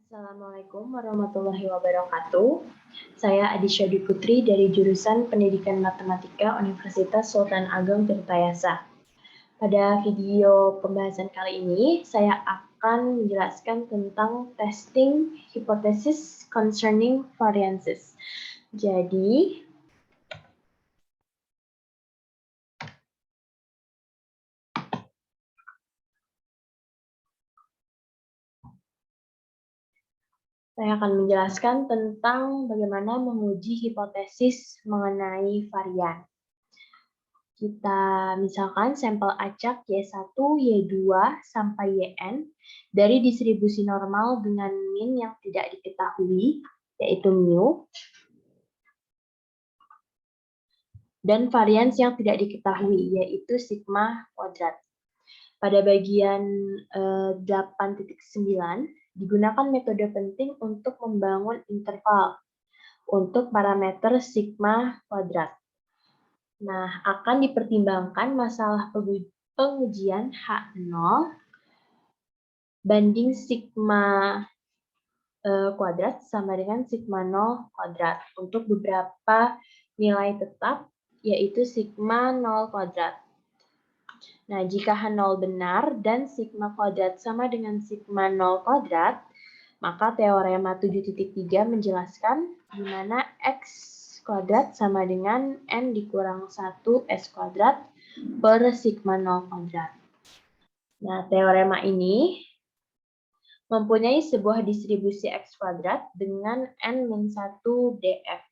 Assalamualaikum warahmatullahi wabarakatuh. Saya Adisya Dwi Putri dari jurusan Pendidikan Matematika Universitas Sultan Ageng Tirtayasa. Pada video pembahasan kali ini, saya akan menjelaskan tentang testing hypothesis concerning variances. Jadi, saya akan menjelaskan tentang bagaimana menguji hipotesis mengenai varian. Kita misalkan sampel acak Y1, Y2, sampai Yn dari distribusi normal dengan min yang tidak diketahui, yaitu mu, dan varians yang tidak diketahui, yaitu sigma kuadrat. Pada bagian 8.9, digunakan metode penting untuk membangun interval untuk parameter sigma kuadrat. Nah, akan dipertimbangkan masalah pengujian H0 banding sigma kuadrat sama dengan sigma 0 kuadrat untuk beberapa nilai tetap, yaitu sigma 0 kuadrat. Nah, jika H0 benar dan sigma kuadrat sama dengan sigma 0 kuadrat, maka teorema 7.3 menjelaskan di mana X kuadrat sama dengan N dikurang 1 S kuadrat per sigma 0 kuadrat. Nah, teorema ini mempunyai sebuah distribusi X kuadrat dengan N-1 df.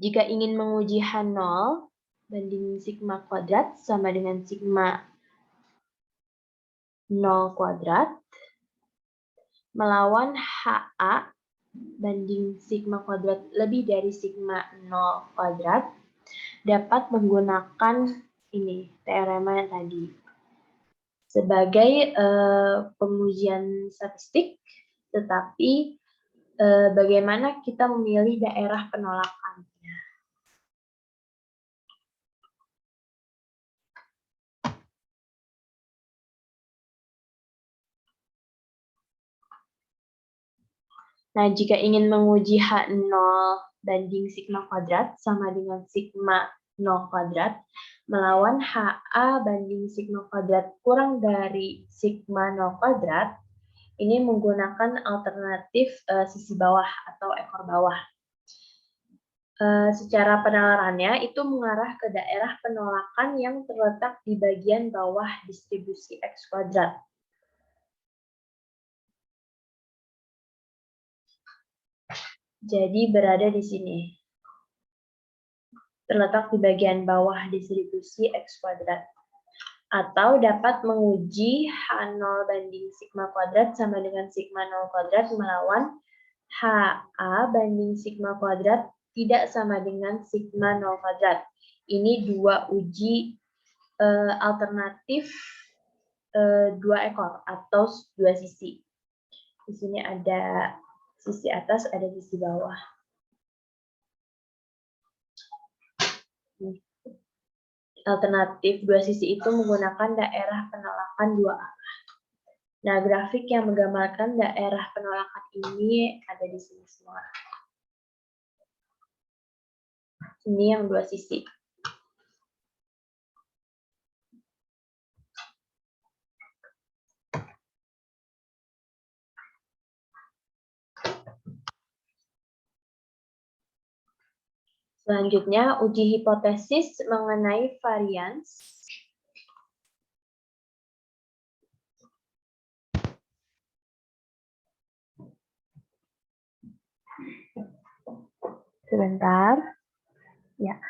Jika ingin menguji H0 banding sigma kuadrat sama dengan sigma 0 kuadrat, melawan HA banding sigma kuadrat lebih dari sigma 0 kuadrat, dapat menggunakan ini, teorema yang tadi. Sebagai pengujian statistik, tetapi bagaimana kita memilih daerah penolakannya. Nah, jika ingin menguji H0 banding sigma kuadrat sama dengan sigma 0 kuadrat, melawan HA banding sigma kuadrat kurang dari sigma 0 kuadrat, ini menggunakan alternatif sisi bawah atau ekor bawah. Secara penalarannya itu mengarah ke daerah penolakan yang terletak di bagian bawah distribusi X kuadrat. Jadi berada di sini. Terletak di bagian bawah distribusi X kuadrat. Atau dapat menguji H0 banding sigma kuadrat sama dengan sigma 0 kuadrat melawan HA banding sigma kuadrat tidak sama dengan sigma 0 kuadrat. Ini dua uji alternatif dua ekor atau dua sisi. Di sini ada sisi atas, ada sisi bawah. Alternatif dua sisi itu menggunakan daerah penolakan dua arah. Nah, grafik yang menggambarkan daerah penolakan ini ada di sini semua. Ini yang dua sisi. Selanjutnya, uji hipotesis mengenai varians. Sebentar. Ya.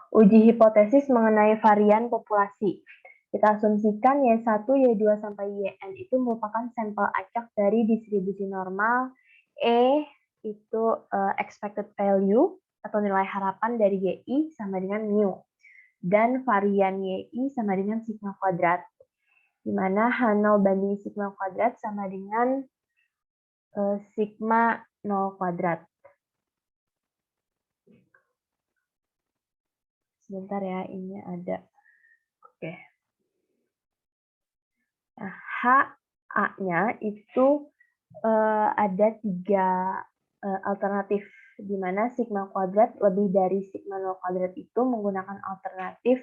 Uji hipotesis mengenai varian populasi. Kita asumsikan Y1, Y2, sampai Yn itu merupakan sampel acak dari distribusi normal. E itu expected value atau nilai harapan dari YI sama dengan mu. Dan varian YI sama dengan sigma kuadrat. Di mana H0 banding sigma kuadrat sama dengan sigma 0 kuadrat. Sebentar ya, ini ada. Oke. Nah, HA-nya itu ada 3 alternatif, di mana sigma kuadrat lebih dari sigma nol kuadrat itu menggunakan alternatif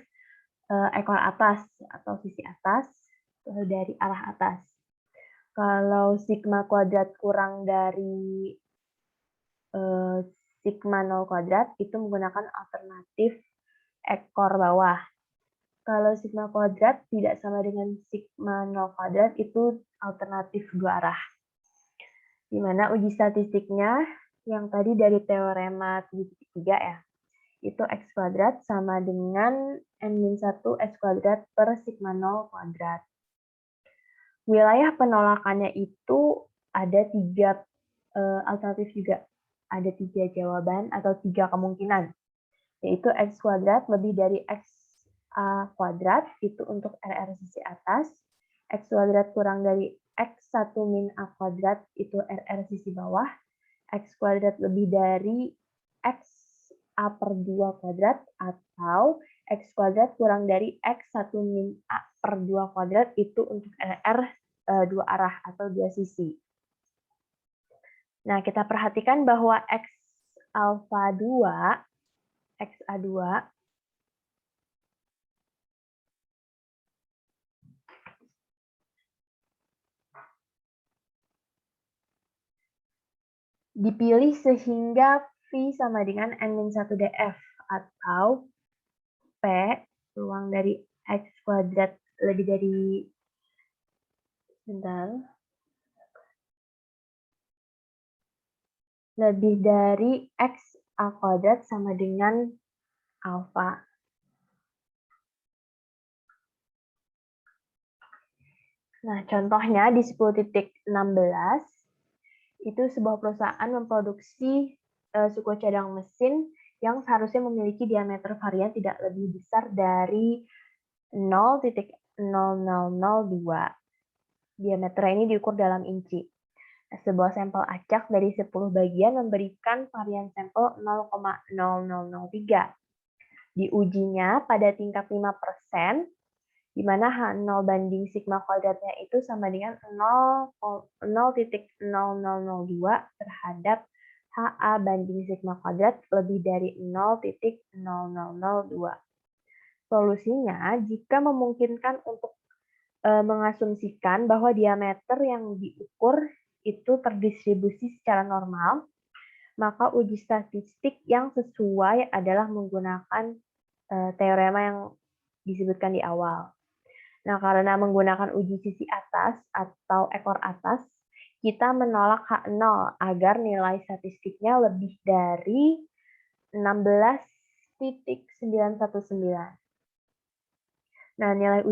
ekor atas atau sisi atas dari arah atas. Kalau sigma kuadrat kurang dari sigma nol kuadrat itu menggunakan alternatif ekor bawah. Kalau sigma kuadrat tidak sama dengan sigma nol kuadrat itu alternatif dua arah. Di mana uji statistiknya yang tadi dari teorema 7.3 ya, itu X kuadrat sama dengan N-1 X kuadrat per sigma nol kuadrat. Wilayah penolakannya itu ada 3 alternatif juga. Ada 3 jawaban atau 3 kemungkinan, yaitu X kuadrat lebih dari X A kuadrat, itu untuk RR sisi atas, X kuadrat kurang dari X1 min A kuadrat, itu RR sisi bawah, X kuadrat lebih dari X A per 2 kuadrat, atau X kuadrat kurang dari X1 min A per 2 kuadrat, itu untuk RR dua arah atau dua sisi. Nah, kita perhatikan bahwa X alfa 2, XA2, dipilih sehingga V sama dengan N-1DF, atau P, peluang dari X kuadrat lebih dari, lebih dari X A kuadrat sama dengan alfa. Nah, contohnya di 10.16, itu sebuah perusahaan memproduksi suku cadang mesin yang seharusnya memiliki diameter varian tidak lebih besar dari 0,0002. Diameter ini diukur dalam inci. Sebuah sampel acak dari 10 bagian memberikan varian sampel 0,0003. Diujinya pada tingkat 5%, di mana H0 banding sigma kuadratnya itu sama dengan 0,0002 terhadap HA banding sigma kuadrat lebih dari 0,0002. Solusinya, jika memungkinkan untuk mengasumsikan bahwa diameter yang diukur itu terdistribusi secara normal, maka uji statistik yang sesuai adalah menggunakan teorema yang disebutkan di awal. Nah, karena menggunakan uji sisi atas atau ekor atas, kita menolak H0 agar nilai statistiknya lebih dari 16,919. Nah, nilai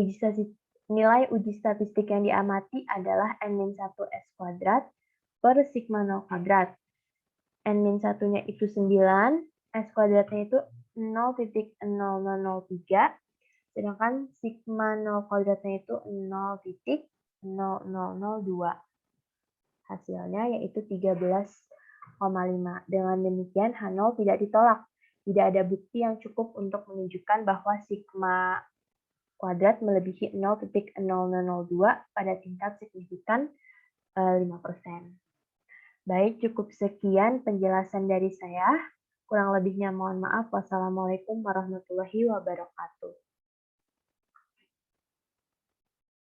uji statistik yang diamati adalah N-1 S kuadrat per sigma 0 kuadrat. N-1-nya itu 9, S kuadratnya itu 0,0003, sedangkan sigma 0 kuadratnya itu 0,0002. Hasilnya yaitu 13,5. Dengan demikian, H0 tidak ditolak. Tidak ada bukti yang cukup untuk menunjukkan bahwa sigma kuadrat melebihi 0,0002 pada tingkat signifikan 5%. Baik, cukup sekian penjelasan dari saya. Kurang lebihnya mohon maaf. Wassalamualaikum warahmatullahi wabarakatuh.